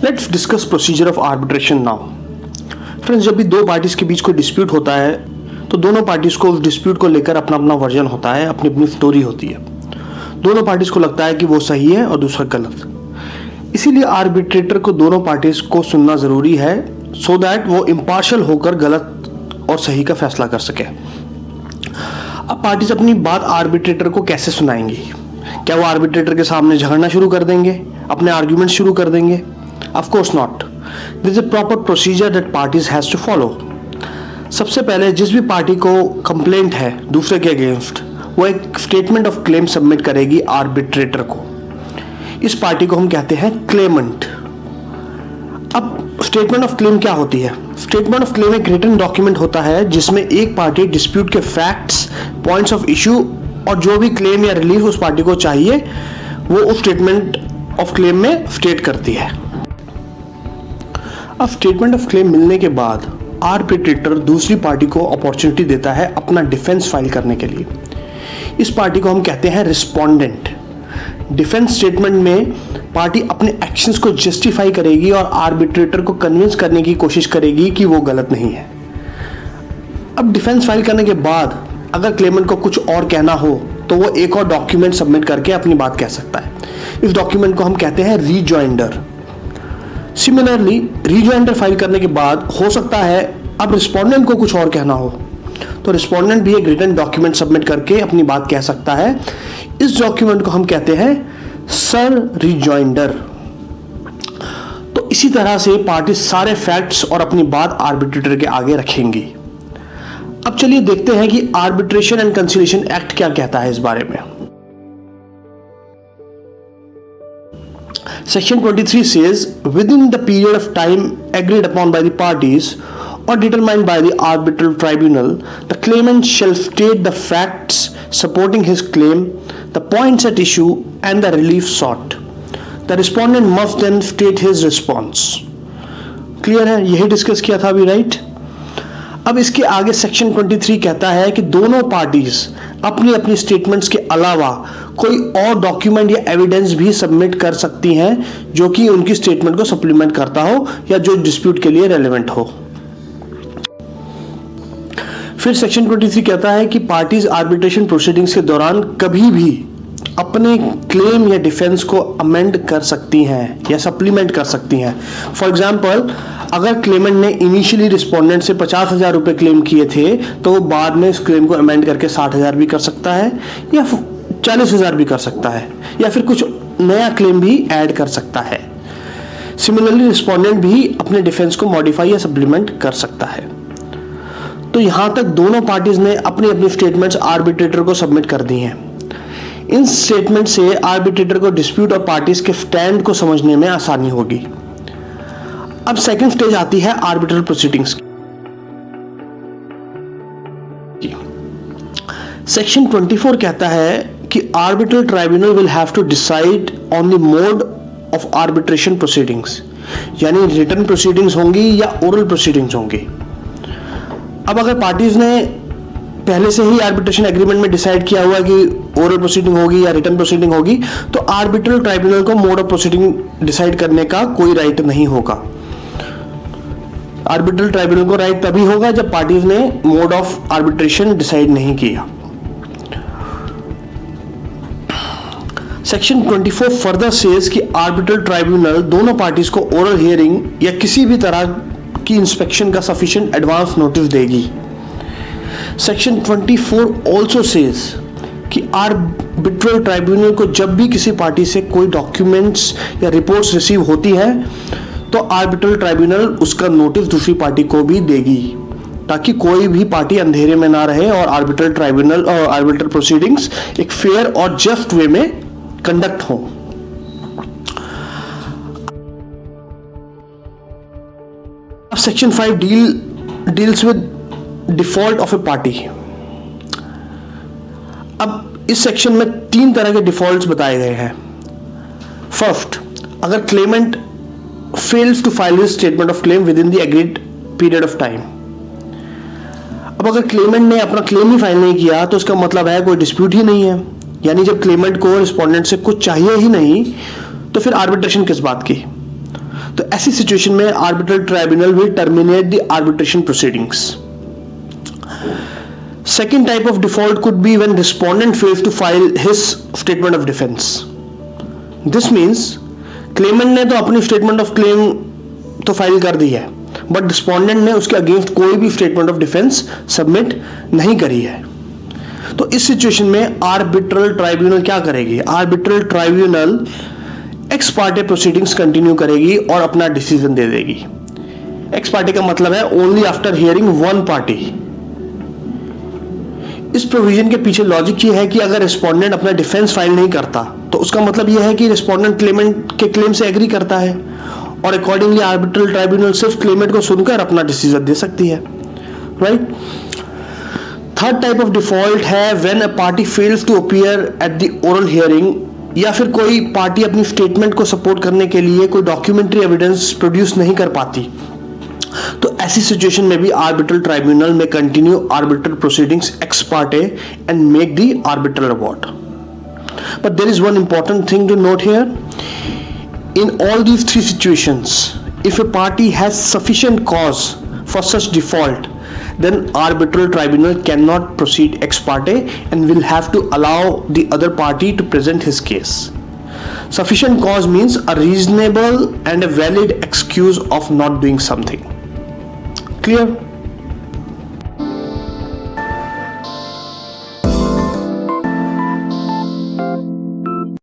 Let's discuss procedure of arbitration now. Friends, जब भी दो पार्टीज के बीच कोई डिस्प्यूट होता है तो दोनों पार्टीज को उस डिस्प्यूट को लेकर अपना अपना वर्जन होता है, अपनी अपनी स्टोरी होती है। दोनों पार्टीज को लगता है कि वो सही है और दूसरा गलत। इसीलिए आर्बिट्रेटर को दोनों पार्टीज को सुनना जरूरी है सो दैट वो इम्पार्शियल होकर गलत और सही का फैसला कर सके। अब पार्टीज अपनी बात आर्बिट्रेटर को कैसे सुनाएंगी? क्या वो आर्बिट्रेटर के सामने झगड़ना शुरू कर देंगे, अपने आर्ग्यूमेंट शुरू कर देंगे? Of course not. This is a proper procedure that parties has to follow. सबसे पहले जिस भी पार्टी को कंप्लेंट है दूसरे के अगेंस्ट, वो एक स्टेटमेंट ऑफ क्लेम सबमिट करेगी आर्बिट्रेटर को। इस पार्टी को हम कहते हैं क्लेमेंट। अब स्टेटमेंट ऑफ क्लेम क्या होती है? स्टेटमेंट ऑफ क्लेम एक रिटन डॉक्यूमेंट होता है जिसमें एक पार्टी डिस्प्यूट के फैक्ट्स, पॉइंट्स ऑफ इशू और जो भी क्लेम या रिलीफ उस पार्टी को चाहिए वो उस स्टेटमेंट ऑफ क्लेम में स्टेट करती है। अब स्टेटमेंट ऑफ क्लेम मिलने के बाद आर्बिट्रेटर दूसरी पार्टी को अपॉर्चुनिटी देता है अपना डिफेंस फाइल करने के लिए। इस पार्टी को हम कहते हैं रिस्पोंडेंट। डिफेंस स्टेटमेंट में पार्टी अपने एक्शंस को जस्टिफाई करेगी और आर्बिट्रेटर को कन्विंस करने की कोशिश करेगी कि वो गलत नहीं है। अब डिफेंस फाइल करने के बाद अगर क्लेमेंट को कुछ और कहना हो तो वो एक और डॉक्यूमेंट सबमिट करके अपनी बात कह सकता है। इस डॉक्यूमेंट को हम कहते हैं रीजॉइंडर। सिमिलरली रीजॉइंडर फाइल करने के बाद हो सकता है अब रिस्पोंडेंट को कुछ और कहना हो तो रिस्पोंडेंट भी एक रिटन डॉक्यूमेंट सबमिट करके अपनी बात कह सकता है। इस डॉक्यूमेंट को हम कहते हैं सर रीजॉइंडर। तो इसी तरह से पार्टी सारे फैक्ट्स और अपनी बात आर्बिट्रेटर के आगे रखेंगी। अब चलिए देखते हैं कि आर्बिट्रेशन एंड कंसिलिएशन एक्ट क्या कहता है इस बारे में। Section 23 says, within the period of time agreed upon by the parties or determined by the arbitral tribunal, the claimant shall state the facts supporting his claim, the points at issue, and the relief sought. The respondent must then state his response. Clear है? यही discuss किया था अभी, right? अब इसके आगे section 23 कहता है कि दोनों पार्टीज अपनी अपनी स्टेटमेंट्स के अलावा कोई और डॉक्यूमेंट या एविडेंस भी सबमिट कर सकती हैं जो कि उनकी स्टेटमेंट को सप्लीमेंट करता हो या जो डिस्प्यूट के लिए रेलेवेंट हो। फिर सेक्शन 23 कहता है कि पार्टीज आर्बिट्रेशन प्रोसीडिंग्स के दौरान कभी भी अपने क्लेम या डिफेंस को अमेंड कर सकती हैं या सप्लीमेंट कर सकती हैं। फॉर एग्जाम्पल, अगर क्लेमेंट ने इनिशियली रिस्पोंडेंट से 50,000 रुपए क्लेम किए थे तो वो बाद में इस क्लेम को अमेंड करके 60,000 भी कर सकता है या 40,000 भी कर सकता है या फिर कुछ नया क्लेम भी ऐड कर सकता है। सिमिलरली रिस्पोंडेंट भी अपने डिफेंस को मॉडिफाई या सप्लीमेंट कर सकता है। तो यहां तक दोनों पार्टीज ने अपनी अपनी स्टेटमेंट्स आर्बिट्रेटर को सबमिट कर दी हैं। इन स्टेटमेंट से आर्बिट्रेटर को डिस्प्यूट और पार्टीज के स्टैंड को समझने में आसानी होगी। अब सेकंड स्टेज आती है आर्बिट्रल प्रोसीडिंग्स की। सेक्शन 24 कहता है कि arbitral tribunal will have to decide on the mode of arbitration proceedings, यानी रिटन प्रोसीडिंग्स होंगी या ओरल प्रोसीडिंग्स होंगी। अब अगर पार्टीज ने पहले से ही आर्बिट्रेशन एग्रीमेंट में डिसाइड किया हुआ कि ओरल प्रोसीडिंग होगी या रिटन प्रोसीडिंग होगी तो आर्बिट्रल ट्राइब्यूनल को मोड ऑफ प्रोसीडिंग डिसाइड करने का कोई राइट नहीं होगा। आर्बिट्रल ट्राइब्यूनल को राइट तभी होगा जब पार्टीज ने मोड ऑफ आर्बिट्रेशन डिसाइड नहीं किया। सेक्शन 24 फर्दर सेज कि आर्बिट्रल ट्राइब्यूनल दोनों पार्टीज को ओरल हियरिंग या किसी भी तरह की इंस्पेक्शन का सफिशिएंट एडवांस नोटिस देगी। सेक्शन 24 ऑल्सो सेज कि आर्बिट्रल ट्राइब्यूनल को जब भी किसी पार्टी से कोई डॉक्यूमेंट्स या रिपोर्ट्स रिसीव होती है तो आर्बिट्रल ट्राइब्यूनल उसका नोटिस दूसरी पार्टी को भी देगी ताकि कोई भी पार्टी अंधेरे में ना रहे और आर्बिट्रल ट्राइब्यूनल और आर्बिट्रल प्रोसीडिंग्स एक फेयर और जस्ट वे में कंडक्ट हो। Section 5 deals with default of A party. अब इस सेक्शन में 3 तरह के डिफॉल्ट्स बताए गए हैं। फर्स्ट, अगर Clement fails to file his statement of claim within the agreed period of time। अब अगर क्लेमेंट ने अपना क्लेम ही फाइल नहीं किया तो इसका मतलब है कोई डिस्प्यूट ही नहीं है, यानी जब क्लेमेंट को रिस्पोंडेंट से कुछ चाहिए ही नहीं तो फिर आर्बिट्रेशन किस बात की। तो ऐसी सिचुएशन में arbitral tribunal will terminate the arbitration proceedings. Second type of default could be when respondent fails to file his statement of defense. This means claimant ने तो अपनी statement of claim तो फाइल कर दी है, बट रिस्पोंडेंट ने उसके against कोई भी स्टेटमेंट ऑफ डिफेंस सबमिट नहीं करी है. तो इस सिचुएशन में आर्बिट्रल ट्राइब्यूनल क्या करेगी? Arbitral tribunal x Partey proceedings continue करेगी और अपना डिसीजन दे देगी. एक्स पार्टे का मतलब है only after hearing one party. इस प्रोविजन के पीछे लॉजिक ये है कि अगर रिस्पोंडेंट अपना डिफेंस फाइल नहीं करता तो उसका मतलब यह है कि रिस्पोंडेंट क्लेमेंट के क्लेम से एग्री करता है और अकॉर्डिंगली आर्बिट्रल ट्राइब्यूनल सिर्फ क्लेमेंट को सुनकर अपना डिसीजन दे सकती है. Right. Third type of default है when a party fails to appear at the oral hearing, या फिर कोई पार्टी अपनी स्टेटमेंट को सपोर्ट करने के लिए कोई डॉक्यूमेंट्री एविडेंस प्रोड्यूस नहीं कर पाती. तो ऐसी सिचुएशन में भी आर्बिट्रल ट्राइब्यूनल में continue arbitral proceedings ex parte and make the arbitral award. But there is one important thing to note here. In all these three situations, if a party has sufficient cause for such default, then arbitral tribunal cannot proceed ex parte and will have to allow the other party to present his case. Sufficient cause means a reasonable and a valid excuse of not doing something. Clear?